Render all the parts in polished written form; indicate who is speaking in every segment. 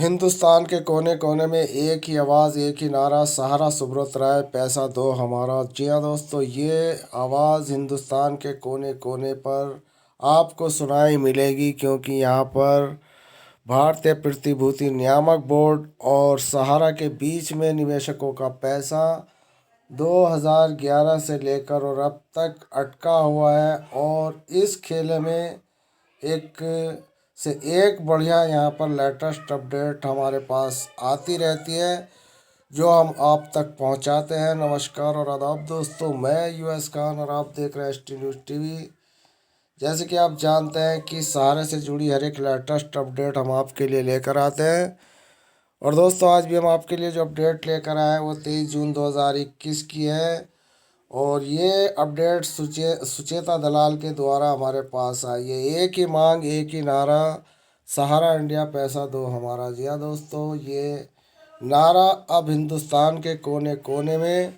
Speaker 1: हिंदुस्तान के कोने कोने में एक ही आवाज़, एक ही नारा, सहारा सुब्रत राय, पैसा दो हमारा। जी हाँ दोस्तों, ये आवाज़ हिंदुस्तान के कोने कोने पर आपको सुनाई मिलेगी, क्योंकि यहाँ पर भारतीय प्रतिभूति नियामक बोर्ड और सहारा के बीच में निवेशकों का पैसा 2011 से लेकर और अब तक अटका हुआ है। और इस खेल में एक से एक बढ़िया यहाँ पर लेटेस्ट अपडेट हमारे पास आती रहती है, जो हम आप तक पहुँचाते हैं। नमस्कार और आदाब दोस्तों, मैं यूएस खान और आप देख रहे हैं एस टी न्यूज़ टीवी। जैसे कि आप जानते हैं कि सहारे से जुड़ी हर एक लेटेस्ट अपडेट हम आपके लिए लेकर आते हैं। और दोस्तों, आज भी हम आपके लिए जो अपडेट लेकर आए हैं वो 23 जून 2021 की है। और ये अपडेट सुचेता दलाल के द्वारा हमारे पास आई है। एक ही मांग, एक ही नारा, सहारा इंडिया पैसा दो हमारा। जी हाँ दोस्तों, ये नारा अब हिंदुस्तान के कोने कोने में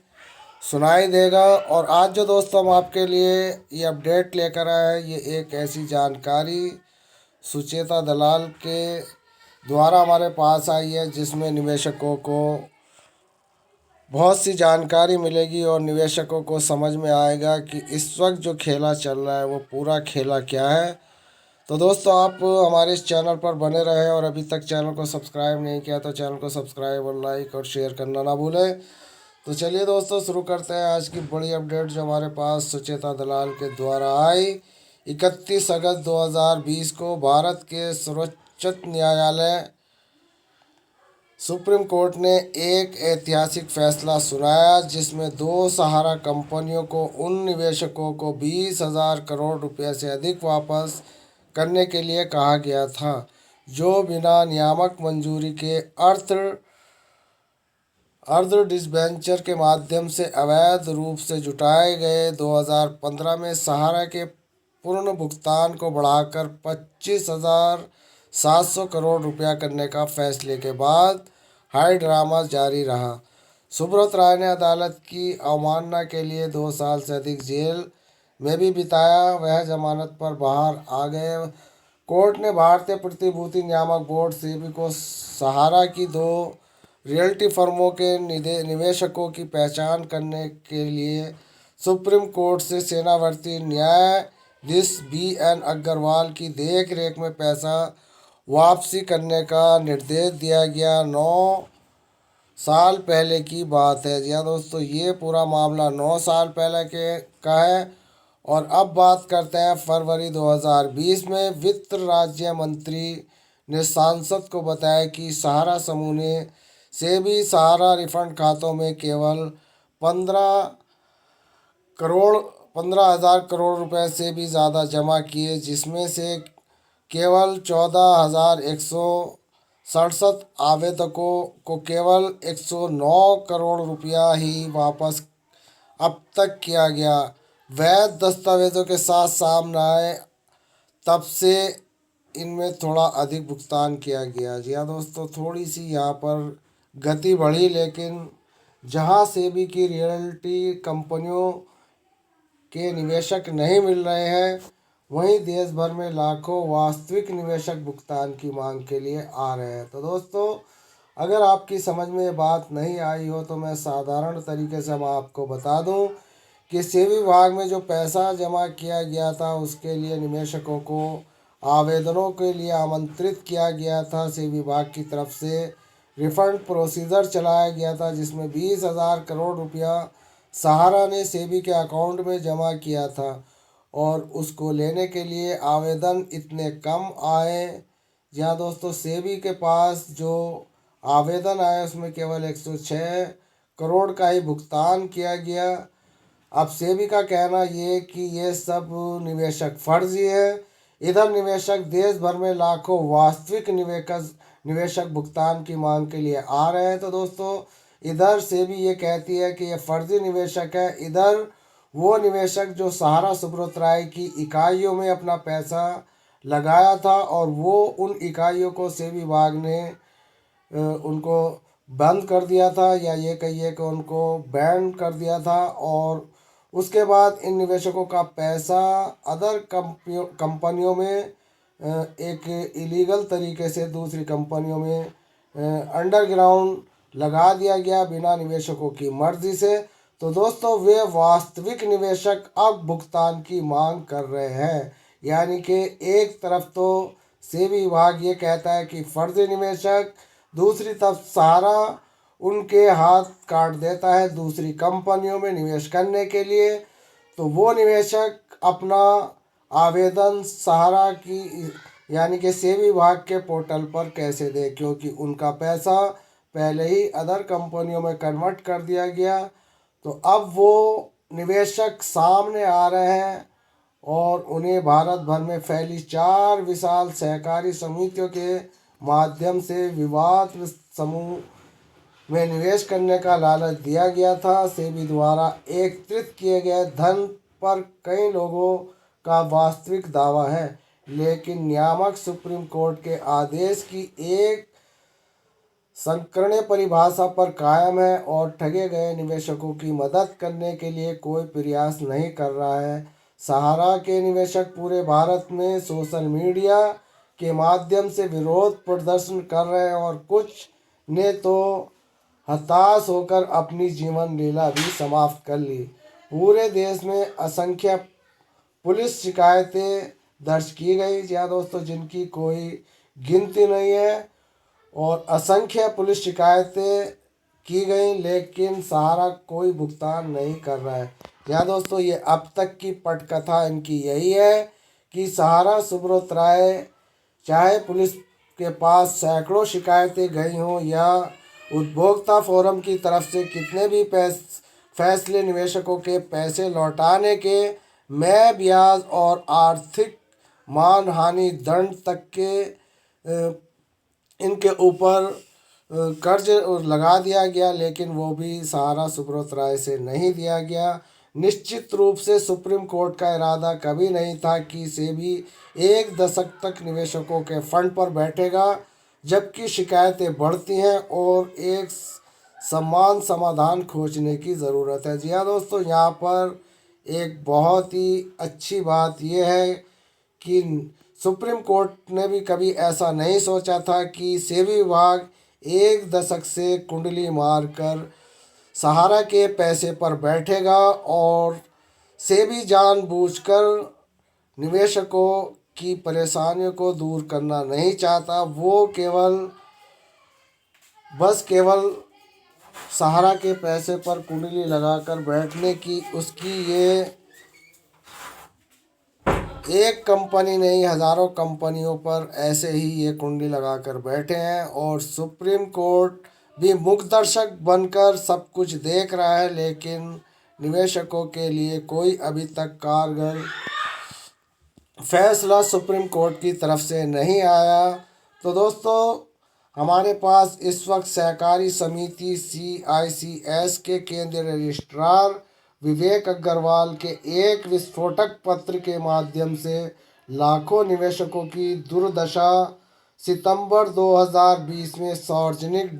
Speaker 1: सुनाई देगा। और आज जो दोस्तों हम आपके लिए ये अपडेट लेकर आए हैं, ये एक ऐसी जानकारी सुचेता दलाल के द्वारा हमारे पास आई है, जिसमें निवेशकों को बहुत सी जानकारी मिलेगी और निवेशकों को समझ में आएगा कि इस वक्त जो खेला चल रहा है वो पूरा खेला क्या है। तो दोस्तों, आप हमारे इस चैनल पर बने रहें और अभी तक चैनल को सब्सक्राइब नहीं किया तो चैनल को सब्सक्राइब और लाइक और शेयर करना ना भूलें। तो चलिए दोस्तों, शुरू करते हैं आज की बड़ी अपडेट जो हमारे पास सुचेता दलाल के द्वारा आई। 31 अगस्त 2020 को भारत के सर्वोच्च न्यायालय सुप्रीम कोर्ट ने एक ऐतिहासिक फैसला सुनाया, जिसमें दो सहारा कंपनियों को उन निवेशकों को 20,000 करोड़ रुपए से अधिक वापस करने के लिए कहा गया था, जो बिना नियामक मंजूरी के अर्ध डिबेंचर के माध्यम से अवैध रूप से जुटाए गए। 2015 में सहारा के पूर्ण भुगतान को बढ़ाकर 25,700 करोड़ रुपया करने का फैसले के बाद हाई ड्रामा जारी रहा। सुब्रत राय ने अदालत की अवमानना के लिए 2 साल से अधिक जेल में भी बिताया। वह जमानत पर बाहर आ गए। कोर्ट ने भारतीय प्रतिभूति नियामक बोर्ड सेबी को सहारा की दो रियल्टी फर्मों के निवेशकों की पहचान करने के लिए सुप्रीम कोर्ट से सेनावर्ती न्यायाधीश BN अग्रवाल की देख रेख में पैसा वापसी करने का निर्देश दिया गया। 9 साल पहले की बात है। जी हाँ दोस्तों, ये पूरा मामला 9 साल पहले का है। और अब बात करते हैं फरवरी 2020 में वित्त राज्य मंत्री ने सांसद को बताया कि सहारा समूह ने सेबी सहारा रिफंड खातों में केवल 15,000 करोड़ रुपए से भी ज़्यादा जमा किए, जिसमें से केवल 14,167 आवेदकों को केवल 109 करोड़ रुपया ही वापस अब तक किया गया। वैध दस्तावेजों के साथ सामने आए तब से इनमें थोड़ा अधिक भुगतान किया गया। जी हाँ दोस्तों, थोड़ी सी यहाँ पर गति बढ़ी, लेकिन जहाँ सेबी की रियल्टी कंपनियों के निवेशक नहीं मिल रहे हैं, वहीं देश भर में लाखों वास्तविक निवेशक भुगतान की मांग के लिए आ रहे हैं। तो दोस्तों, अगर आपकी समझ में ये बात नहीं आई हो तो मैं साधारण तरीके से मैं आपको बता दूं कि सेबी विभाग में जो पैसा जमा किया गया था, उसके लिए निवेशकों को आवेदनों के लिए आमंत्रित किया गया था। सेबी विभाग की तरफ से रिफंड प्रोसीजर चलाया गया था, जिसमें 20,000 करोड़ रुपया सहारा ने सेबी के अकाउंट में जमा किया था। और उसको लेने के लिए आवेदन इतने कम आए। जहाँ दोस्तों, सेबी के पास जो आवेदन आए उसमें केवल 106 करोड़ का ही भुगतान किया गया। अब सेबी का कहना ये कि ये सब निवेशक फर्जी है। इधर निवेशक देश भर में लाखों वास्तविक निवेशक भुगतान की मांग के लिए आ रहे हैं। तो दोस्तों, इधर सेबी ये कहती है कि ये फर्जी निवेशक है। इधर वो निवेशक जो सहारा सुब्रत राय की इकाइयों में अपना पैसा लगाया था, और वो उन इकाइयों को सेबी विभाग ने उनको बंद कर दिया था, या ये कहिए कि उनको बैन कर दिया था। और उसके बाद इन निवेशकों का पैसा अदर कंपनियों में एक इलीगल तरीके से दूसरी कंपनियों में अंडरग्राउंड लगा दिया गया बिना निवेशकों की मर्जी से। तो दोस्तों वे वास्तविक निवेशक अब भुगतान की मांग कर रहे हैं। यानी कि एक तरफ तो सेबी विभाग ये कहता है कि फर्जी निवेशक, दूसरी तरफ सहारा उनके हाथ काट देता है दूसरी कंपनियों में निवेश करने के लिए। तो वो निवेशक अपना आवेदन सहारा की यानी कि सेबी विभाग के पोर्टल पर कैसे दे, क्योंकि उनका पैसा पहले ही अदर कंपनियों में कन्वर्ट कर दिया गया। तो अब वो निवेशक सामने आ रहे हैं और उन्हें भारत भर में फैली 4 विशाल सहकारी समितियों के माध्यम से विवाद समूह में निवेश करने का लालच दिया गया था। सेबी द्वारा एकत्रित किए गए धन पर कई लोगों का वास्तविक दावा है, लेकिन नियामक सुप्रीम कोर्ट के आदेश की एक संकीर्ण परिभाषा पर कायम है और ठगे गए निवेशकों की मदद करने के लिए कोई प्रयास नहीं कर रहा है। सहारा के निवेशक पूरे भारत में सोशल मीडिया के माध्यम से विरोध प्रदर्शन कर रहे हैं और कुछ ने तो हताश होकर अपनी जीवन लीला भी समाप्त कर ली। पूरे देश में असंख्य पुलिस शिकायतें दर्ज की गई, या दोस्तों जिनकी कोई गिनती नहीं है, और असंख्य पुलिस शिकायतें की गई, लेकिन सहारा कोई भुगतान नहीं कर रहा है। या दोस्तों ये अब तक की पटकथा इनकी यही है कि सहारा सुब्रत राय चाहे पुलिस के पास सैकड़ों शिकायतें गई हों या उपभोक्ता फोरम की तरफ से कितने भी फैसले निवेशकों के पैसे लौटाने के में ब्याज और आर्थिक मानहानि दंड तक के इनके ऊपर कर्ज लगा दिया गया, लेकिन वो भी सहारा सुब्रत राय से नहीं दिया गया। निश्चित रूप से सुप्रीम कोर्ट का इरादा कभी नहीं था कि सेबी एक दशक तक निवेशकों के फंड पर बैठेगा, जबकि शिकायतें बढ़ती हैं और एक समान समाधान खोजने की ज़रूरत है। जी हाँ दोस्तों, यहाँ पर एक बहुत ही अच्छी बात यह है कि सुप्रीम कोर्ट ने भी कभी ऐसा नहीं सोचा था कि सेबी विभाग एक दशक से कुंडली मारकर सहारा के पैसे पर बैठेगा, और सेबी जानबूझकर निवेशकों की परेशानियों को दूर करना नहीं चाहता। वो केवल सहारा के पैसे पर कुंडली लगाकर बैठने की उसकी ये एक कंपनी नहीं, हजारों कंपनियों पर ऐसे ही ये कुंडली लगाकर बैठे हैं, और सुप्रीम कोर्ट भी मुखदर्शक बनकर सब कुछ देख रहा है, लेकिन निवेशकों के लिए कोई अभी तक कारगर फैसला सुप्रीम कोर्ट की तरफ से नहीं आया। तो दोस्तों हमारे पास इस वक्त सहकारी समिति CICS के केंद्रीय रजिस्ट्रार विवेक अग्रवाल के एक विस्फोटक पत्र के माध्यम से लाखों निवेशकों की दुर्दशा सितंबर 2020 में सार्वजनिक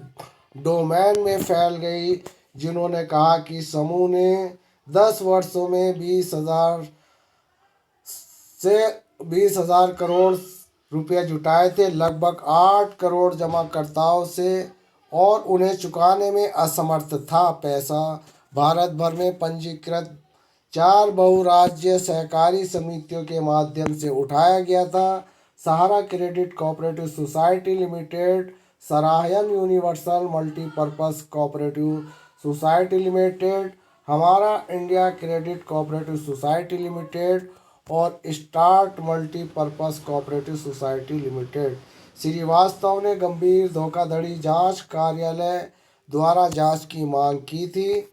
Speaker 1: डोमेन में फैल गई, जिन्होंने कहा कि समूह ने 10 वर्षों में 20,000 करोड़ रुपये जुटाए थे, लगभग 8 करोड़ जमाकर्ताओं से, और उन्हें चुकाने में असमर्थ था। पैसा भारत भर में पंजीकृत 4 बहुराज्य सहकारी समितियों के माध्यम से उठाया गया था। Sahara credit cooperative society limited, Saharayan universal multipurpose cooperative society limited, Hamara India credit cooperative society limited और start multipurpose cooperative society limited. Srivastava ने गंभीर धोखाधड़ी जांच कार्यालय द्वारा जांच की मांग की थी।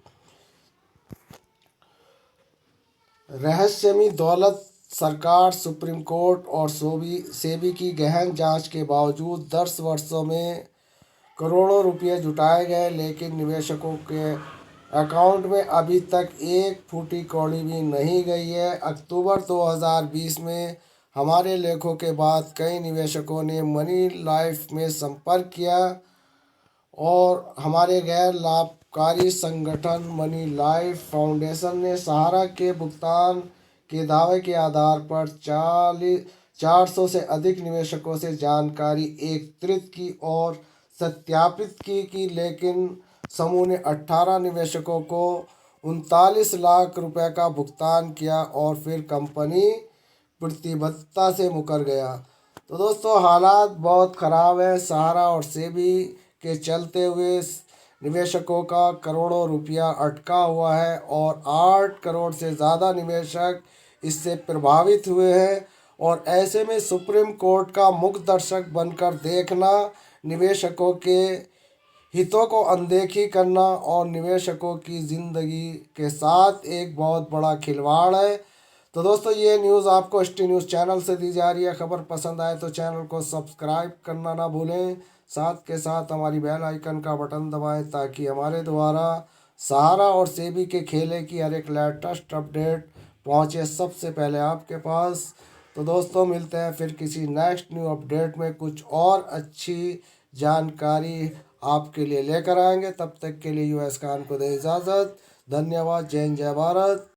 Speaker 1: रहस्यमयी दौलत सरकार, सुप्रीम कोर्ट और सेबी की गहन जांच के बावजूद 10 वर्षों में करोड़ों रुपये जुटाए गए, लेकिन निवेशकों के अकाउंट में अभी तक एक फूटी कौड़ी भी नहीं गई है। अक्टूबर 2020 में हमारे लेखों के बाद कई निवेशकों ने मनी लाइफ में संपर्क किया, और हमारे गैर लाभकारी संगठन मनी लाइफ फाउंडेशन ने सहारा के भुगतान के दावे के आधार पर 400 से अधिक निवेशकों से जानकारी एकत्रित की और सत्यापित की कि लेकिन समूह ने 18 निवेशकों को 39 लाख रुपए का भुगतान किया और फिर कंपनी प्रतिबद्धता से मुकर गया। तो दोस्तों हालात बहुत ख़राब है। सहारा और सेबी के चलते हुए निवेशकों का करोड़ों रुपया अटका हुआ है और 8 करोड़ से ज़्यादा निवेशक इससे प्रभावित हुए हैं। और ऐसे में सुप्रीम कोर्ट का मुख्य दर्शक बनकर देखना, निवेशकों के हितों को अनदेखी करना और निवेशकों की ज़िंदगी के साथ एक बहुत बड़ा खिलवाड़ है। तो दोस्तों ये न्यूज़ आपको ST न्यूज़ चैनल से दी जा रही है। खबर पसंद आए तो चैनल को सब्सक्राइब करना ना भूलें। साथ के साथ हमारी बेल आइकन का बटन दबाएं ताकि हमारे द्वारा सहारा और सेबी के खेले की हर एक लेटेस्ट अपडेट पहुंचे सबसे पहले आपके पास। तो दोस्तों मिलते हैं फिर किसी नेक्स्ट न्यू अपडेट में, कुछ और अच्छी जानकारी आपके लिए लेकर आएंगे। तब तक के लिए US खान को दे इजाज़त। धन्यवाद। जय हिंद, जय भारत।